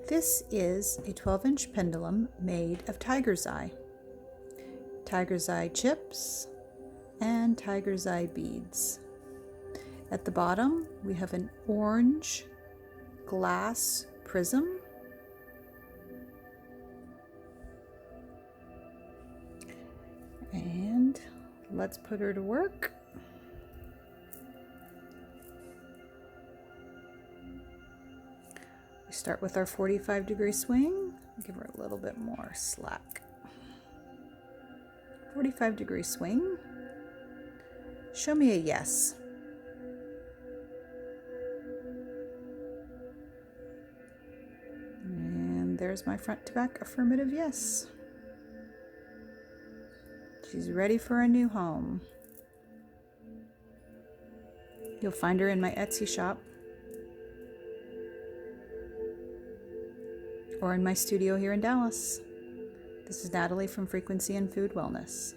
This is a 12-inch pendulum made of tiger's eye chips, and tiger's eye beads. At the bottom, we have an orange glass prism. And let's put her to work. We start with our 45-degree swing. Give her a little bit more slack. 45-degree swing. Show me a yes. And there's my front to back affirmative yes. She's ready for a new home. You'll find her in my Etsy shop or in my studio here in Dallas. This is Natalie from Frequency and Food Wellness.